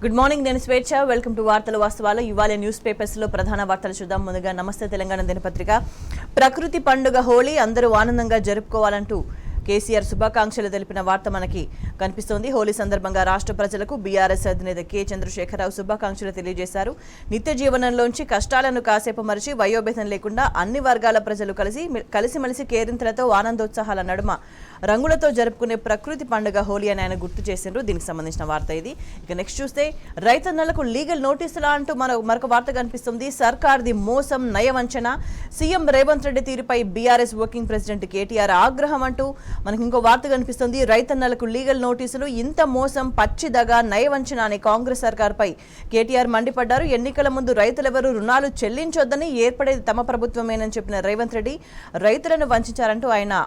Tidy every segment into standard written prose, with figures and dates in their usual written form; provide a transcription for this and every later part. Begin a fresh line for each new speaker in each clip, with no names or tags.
Good morning, నేను స్వేచ్ఛ. Welcome to వార్తల వాస్తవాలు. ఇవాళ న్యూస్ పేపర్స్ లో ప్రధాన వార్తలు చూద్దాం. ముందుగా నమస్తే తెలంగాణ దినపత్రిక. ప్రకృతి పండుగ హోళీ అందరూ ఆనందంగా జరుపుకోవాలంటూ కేసీఆర్ శుభాకాంక్షలు తెలిపిన వార్త మనకి కనిపిస్తోంది. హోలీ సందర్భంగా రాష్ట్ర ప్రజలకు బీఆర్ఎస్ అధినేత కె చంద్రశేఖరరావు శుభాకాంక్షలు తెలియజేశారు. నిత్య జీవనంలోంచి కష్టాలను కాసేపు మరిచి వయోభేదం లేకుండా అన్ని వర్గాల ప్రజలు కలిసిమెలిసి కేరింతలతో ఆనందోత్సాహాల నడుమ రంగులతో జరుపుకునే ప్రకృతి పండుగ హోలీ అని ఆయన గుర్తు చేసిండ్రు. దీనికి సంబంధించిన వార్త ఇది. ఇక నెక్స్ట్ చూస్తే రైతన్నలకు లీగల్ నోటీసులా అంటూ మరొక వార్త కనిపిస్తుంది. సర్కార్ది మోసం, నయవంచన, సీఎం రేవంత్ రెడ్డి తీరుపై బీఆర్ఎస్ వర్కింగ్ ప్రెసిడెంట్ కేటీఆర్ ఆగ్రహం అంటూ మనకి ఇంకో వార్త కనిపిస్తుంది. రైతన్నలకు లీగల్ నోటీసులు, ఇంత మోసం, పచ్చిదగా, నయవంచన అని కాంగ్రెస్ సర్కార్పై కేటీఆర్ మండిపడ్డారు. ఎన్నికల ముందు రైతులెవరూ రుణాలు చెల్లించొద్దని, ఏర్పడేది తమ ప్రభుత్వమేనని చెప్పిన రేవంత్ రెడ్డి రైతులను వంచారంటూ ఆయన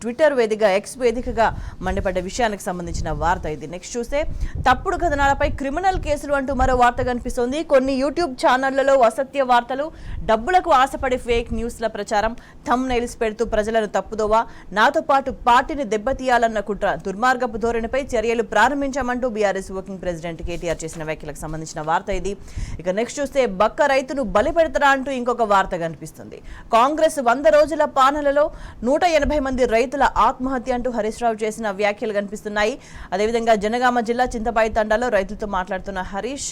ట్విట్టర్ వేదికగా, ఎక్స్ వేదికగా మండిపడ్డ విషయానికి సంబంధించిన వార్త ఇది. నెక్స్ట్ చూస్తే తప్పుడు కథనాలపై క్రిమినల్ కేసులు అంటూ మరో వార్త కనిపిస్తోంది. కొన్ని యూట్యూబ్ ఛానళ్లలో అసత్య వార్తలు, డబ్బులకు ఆశపడి ఫేక్ న్యూస్ల ప్రచారం, థంబ్ నెయిల్స్ పెడుతూ ప్రజలను తప్పుదోవా, నాతో పాటు పార్టీని దెబ్బతీయాలన్న కుట్ర, దుర్మార్గపు ధోరణిపై చర్యలు ప్రారంభించామంటూ బీఆర్ఎస్ వర్కింగ్ ప్రెసిడెంట్ కేటీఆర్ చేసిన వ్యాఖ్యలకు సంబంధించిన వార్త ఇది. ఇక నెక్స్ట్ చూస్తే బక్క రైతును బలిపెడతారా అంటూ ఇంకొక వార్త కనిపిస్తుంది. కాంగ్రెస్ 100 రోజుల పాలనలో 180 మంది రైతుల ఆత్మహత్య అంటూ హరీష్ రావు చేసిన వ్యాఖ్యలు కనిపిస్తున్నాయి. అదేవిధంగా జనగామ జిల్లా చింతపాయి తండాలో రైతులతో మాట్లాడుతున్న హరీష్,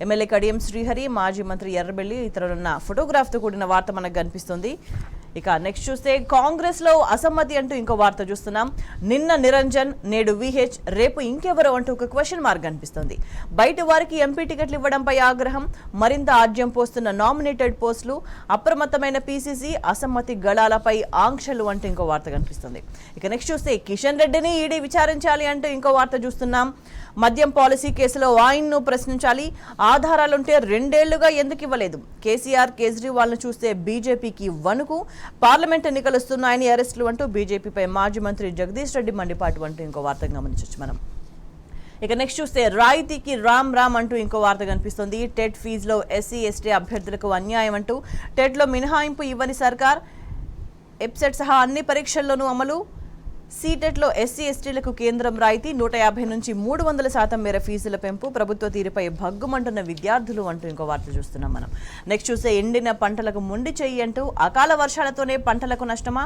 ఎమ్మెల్యే కడియం శ్రీహరి, మాజీ మంత్రి ఎర్రబెల్లి ఇతరులున్న ఫోటోగ్రాఫ్తో కూడిన వార్త మనకు కనిపిస్తుంది. ఇక నెక్స్ట్ చూస్తే కాంగ్రెస్ లో అసమ్మతి అంటూ ఇంకో వార్త చూస్తున్నాం. నిన్న నిరంజన్, నేడు విహెచ్, రేపు ఇంకెవరో అంటూ ఒక క్వశ్చన్ మార్క్ కనిపిస్తుంది. బయట వారికి ఎంపీ టికెట్లు ఇవ్వడంపై ఆగ్రహం, మరింత ఆజ్యం పోస్తున్న నామినేటెడ్ పోస్టులు, అప్రమత్తమైన పీసీసీ, అసమ్మతి గళాలపై ఆంక్షలు అంటూ ఇంకో వార్త కనిపిస్తుంది. ఇక నెక్స్ట్ చూస్తే కిషన్ రెడ్డిని ఈడీ విచారించాలి అంటూ ఇంకో వార్త చూస్తున్నాం. మద్యం పాలసీ కేసులో ఆయన్ను ప్రశ్నించాలి, ఆధారాలుంటే 2 ఏళ్లుగా ఎందుకు ఇవ్వలేదు? కేసీఆర్, కేజ్రీవాల్ను చూస్తే బీజేపీకి వణుకు, పార్లమెంట్ ఎన్నికలు వస్తున్నాయని అరెస్టులు అంటూ బీజేపీపై మాజీ మంత్రి జగదీష్ రెడ్డి మండిపాటు అంటూ ఇంకో వార్త గమనించవచ్చు మనం. ఇక నెక్స్ట్ చూస్తే రాయితీకి రామ్ రామ్ అంటూ ఇంకో వార్త కనిపిస్తుంది. టెట్ ఫీజులో ఎస్సీ ఎస్టీ అభ్యర్థులకు అన్యాయం అంటూ టెట్లో మినహాయింపు ఇవ్వని సర్కార్, ఎప్సెట్ సహా అన్ని పరీక్షల్లోనూ అమలు, సీటెట్లో ఎస్సీ ఎస్టీలకు కేంద్రం రాయితీ, 150 నుంచి 300% మేర ఫీజుల పెంపు, ప్రభుత్వ తీరుపై భగ్గుమంటున్న విద్యార్థులు అంటూ ఇంకో వార్త చూస్తున్నాం మనం. నెక్స్ట్ చూస్తే ఎండిన పంటలకు మొండి చెయ్యి అంటూ అకాల వర్షాలతోనే పంటలకు నష్టమా,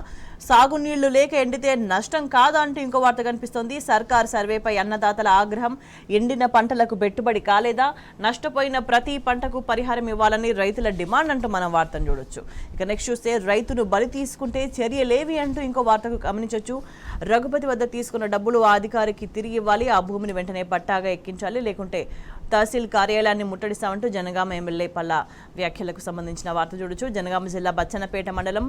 సాగునీళ్లు లేక ఎండితే నష్టం కాదా అంటూ ఇంకో వార్త కనిపిస్తోంది. సర్కార్ సర్వేపై అన్నదాతల ఆగ్రహం, ఎండిన పంటలకు పెట్టుబడి కాలేదా, నష్టపోయిన ప్రతి పంటకు పరిహారం ఇవ్వాలని రైతుల డిమాండ్ అంటూ మనం వార్తను చూడొచ్చు. ఇక నెక్స్ట్ చూస్తే రైతును బలి తీసుకుంటే చర్యలేవి అంటూ ఇంకో వార్తకు గమనించవచ్చు. రఘుపతి వద్ద తీసుకున్న డబ్బులు ఆ అధికారికి తిరిగి ఇవ్వాలి, ఆ భూమిని వెంటనే పట్టాగా ఎక్కించాలి, లేకుంటే తహసీల్ కార్యాలయాన్ని ముట్టడిస్తామంటూ జనగామ ఎమ్మెల్యే పల్లా వ్యాఖ్యలకు సంబంధించిన వార్త చూడొచ్చు. జనగామ జిల్లా బచ్చన్నపేట మండలం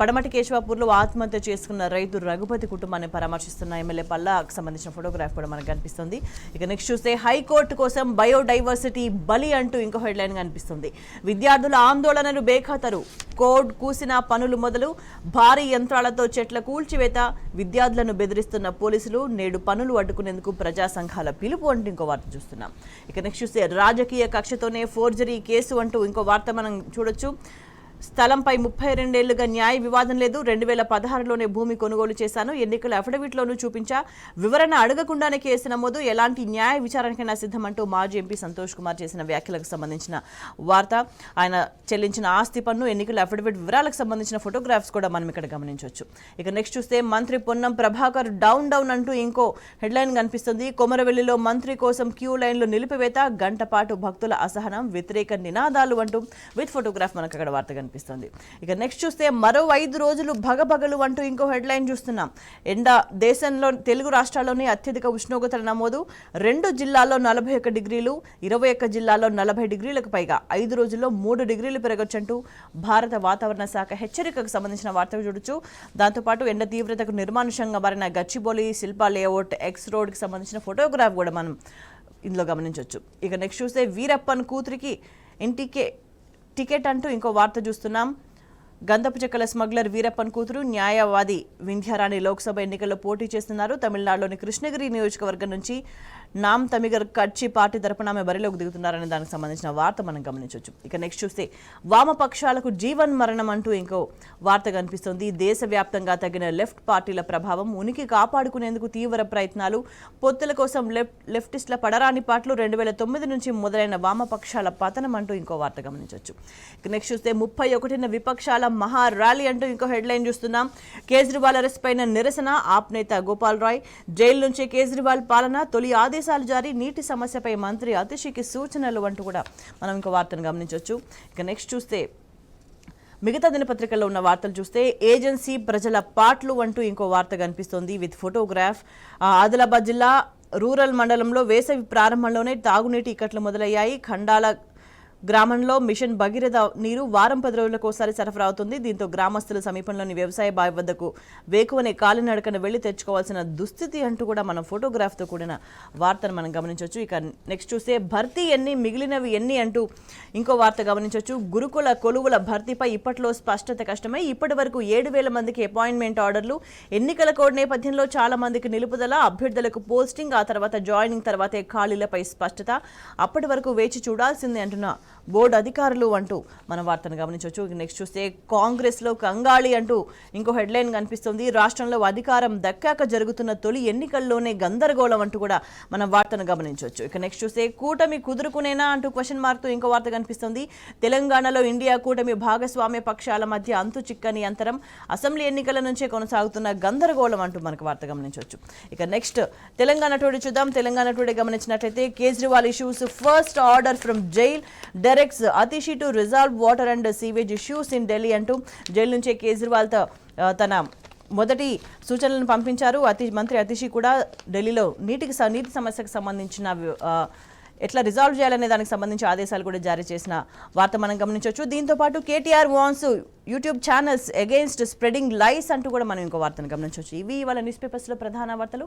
పడమటి కేశవాపూర్లో ఆత్మహత్య చేసుకున్న రైతు రఘుపతి కుటుంబాన్ని పరామర్శిస్తున్న ఎమ్మెల్యే పల్లాకు సంబంధించిన ఫోటోగ్రాఫ్ కూడా మనకు కనిపిస్తుంది. ఇక నెక్స్ట్ చూస్తే హైకోర్టు కోసం బయోడైవర్సిటీ బలి అంటూ ఇంకో హెడ్లైన్ కనిపిస్తుంది. విద్యార్థుల ఆందోళనలు బేఖాతరు, కోడ్ కూసిన పనులు మొదలు, భారీ యంత్రాలతో చెట్ల కూల్చివేత, విద్యార్థులను బెదిరిస్తున్న పోలీసులు, నేడు పనులు అడ్డుకునేందుకు ప్రజా సంఘాల పిలుపు అంటూ ఇంకో వార్త చూస్తున్నాం. ఇక నెక్స్ట్ చూస్తే రాజకీయ కక్షతోనే ఫోర్జరీ కేసు అంటూ ఇంకో వార్త మనం చూడొచ్చు. స్థలంపై 32 ఏళ్లుగా న్యాయ వివాదం లేదు, 2016లోనే భూమి కొనుగోలు చేశాను, ఎన్నికల అఫిడవిట్లోనూ చూపించా, వివరణ అడగకుండానే కేసు నమోదు, ఎలాంటి న్యాయ విచారణకైనా సిద్ధమంటూ మాజీ ఎంపీ సంతోష్ కుమార్ చేసిన వ్యాఖ్యలకు సంబంధించిన వార్త. ఆయన చెల్లించిన ఆస్తి పన్ను, ఎన్నికల అఫిడవిట్ వివరాలకు సంబంధించిన ఫోటోగ్రాఫ్స్ కూడా మనం ఇక్కడ గమనించవచ్చు. ఇక నెక్స్ట్ చూస్తే మంత్రి పొన్నం ప్రభాకర్ డౌన్ డౌన్ అంటూ ఇంకో హెడ్లైన్ కనిపిస్తుంది. కొమరవెల్లిలో మంత్రి కోసం క్యూ లైన్లు నిలిపివేత, గంట పాటు భక్తుల అసహనం, వ్యతిరేక నినాదాలు అంటూ విత్ ఫోటోగ్రాఫ్ మనకు అక్కడ వార్త కనిపిస్తుంది. ఇక నెక్స్ట్ చూస్తే మరో 5 రోజులు భగభగలు అంటూ ఇంకో హెడ్లైన్ చూస్తున్నాం. ఎండ, దేశంలో తెలుగు రాష్ట్రాల్లోనే అత్యధిక ఉష్ణోగ్రతల నమోదు, 2 జిల్లాల్లో 41 డిగ్రీలు, 21 జిల్లాల్లో 40 డిగ్రీలకు పైగా, 5 రోజుల్లో 3 డిగ్రీలు పెరగొచ్చంటూ భారత వాతావరణ శాఖ హెచ్చరికకు సంబంధించిన వార్తలు చూడొచ్చు. దాంతోపాటు ఎండ తీవ్రతకు నిర్మానుషంగా మారిన గచ్చిబౌలి శిల్పా లేఅవుట్ ఎక్స్ రోడ్కి సంబంధించిన ఫోటోగ్రాఫ్ కూడా మనం ఇందులో గమనించవచ్చు. ఇక నెక్స్ట్ చూస్తే వీరప్పన్ కూతురికి ఇంటికే టికెట్ అంటూ ఇంకో వార్త చూస్తున్నాం. గంధపు చెక్కల స్మగ్లర్ వీరప్పన్ కూతురు న్యాయవాది వింధ్యారాణి లోక్సభ ఎన్నికల్లో పోటీ చేస్తున్నారు. తమిళనాడులోని కృష్ణగిరి నియోజకవర్గం నుంచి నామ్ తమిగర్ కడ్చి పార్టీ తరపున ఆమె బరిలోకి దిగుతున్నారనే దానికి సంబంధించిన వార్త మనం గమనించవచ్చు. ఇక నెక్స్ట్ చూస్తే వామపక్షాలకు జీవన్ మరణం అంటూ ఇంకో వార్త కనిపిస్తోంది. దేశవ్యాప్తంగా తగిన లెఫ్ట్ పార్టీల ప్రభావం, ఉనికి కాపాడుకునేందుకు తీవ్ర ప్రయత్నాలు, పొత్తుల కోసం లెఫ్టిస్టుల పడరాని పాటలు, 2009 నుంచి మొదలైన వామపక్షాల పతనం అంటూ ఇంకో వార్త గమనించవచ్చు. ఇక నెక్స్ట్ చూస్తే 31న విపక్షాల మహా ర్యాలీ అంటూ ఇంకో హెడ్లైన్ చూస్తున్నాం. కేజ్రీవాల్ అరెస్ట్ పైన నిరసన, ఆప్ నేత గోపాల్ రాయ్ జైలు నుంచే కేజ్రీవాల్ పాలన, తొలి ఆదేశాలు జారీ, నీటి సమస్యపై మంత్రి అతిషికి సూచనలు అంటూ కూడా మనం ఇంకో వార్తను గమనించవచ్చు. ఇక నెక్స్ట్ చూస్తే మిగతా దినపత్రికల్లో ఉన్న వార్తలు చూస్తే ఏజెన్సీ ప్రజల పాటలు అంటూ ఇంకో వార్త కనిపిస్తోంది విత్ ఫోటోగ్రాఫ్. ఆదిలాబాద్ జిల్లా రూరల్ మండలంలో వేసవి ప్రారంభంలోనే తాగునీటి ఇక్కట్లు మొదలయ్యాయి. ఖండాల గ్రామంలో మిషన్ భగీరథ నీరు వారం 10 రోజులకు ఒకసారి సరఫరా అవుతుంది. దీంతో గ్రామస్తులు సమీపంలోని వ్యవసాయ బావి వద్దకు వేకువనే కాలినడకన వెళ్లి తెచ్చుకోవాల్సిన దుస్థితి అంటూ కూడా మనం ఫోటోగ్రాఫ్తో కూడిన వార్తను మనం గమనించవచ్చు. ఇక నెక్స్ట్ చూస్తే భర్తీ ఎన్ని, మిగిలినవి ఎన్ని అంటూ ఇంకో వార్త గమనించవచ్చు. గురుకుల కొలువుల భర్తీపై ఇప్పట్లో స్పష్టత కష్టమై ఇప్పటి వరకు 7,000 మందికి అపాయింట్మెంట్ ఆర్డర్లు, ఎన్నికల కోడ్ నేపథ్యంలో చాలా మందికి నిలుపుదల, అభ్యర్థులకు పోస్టింగ్, ఆ తర్వాత జాయినింగ్ తర్వాతే ఖాళీలపై స్పష్టత, అప్పటి వరకు వేచి చూడాల్సిందే అంటున్న బోర్డు అధికారులు అంటూ మన వార్తను గమనించవచ్చు. నెక్స్ట్ చూస్తే కాంగ్రెస్లో కంగాళి అంటూ ఇంకో హెడ్లైన్ కనిపిస్తుంది. రాష్ట్రంలో అధికారం దక్కాక జరుగుతున్న తొలి ఎన్నికల్లోనే గందరగోళం అంటూ కూడా మనం వార్తను గమనించవచ్చు. ఇక నెక్స్ట్ చూస్తే కూటమి కుదురుకునేనా అంటూ క్వశ్చన్ మార్క్తో ఇంకో వార్త కనిపిస్తుంది. తెలంగాణలో ఇండియా కూటమి భాగస్వామ్య పక్షాల మధ్య అంతు చిక్కని అంతరం, అసెంబ్లీ ఎన్నికల నుంచే కొనసాగుతున్న గందరగోళం అంటూ మనకు వార్త గమనించవచ్చు. ఇక నెక్స్ట్ తెలంగాణ టుడే చూద్దాం. తెలంగాణ టుడే గమనించినట్లయితే Kejriwal issues, first order from jail, directs Atishi to resolve water and sewage issues in Delhi అంటూ జైలు నుంచే కేజ్రీవాల్తో తన మొదటి సూచనలను పంపించారు. మంత్రి అతిషి కూడా ఢిల్లీలో నీటి సమస్యకు సంబంధించిన ఎట్లా రిజాల్వ్ చేయాలనే దానికి సంబంధించి ఆదేశాలు కూడా జారీ చేసిన వార్త మనం గమనించవచ్చు. దీంతో పాటు KTR warns YouTube channels against spreading lies అంటూ కూడా మనం ఇంకో వార్తను గమనించవచ్చు. ఇవి ఇవాళ న్యూస్ పేపర్స్లో ప్రధాన వార్తలు.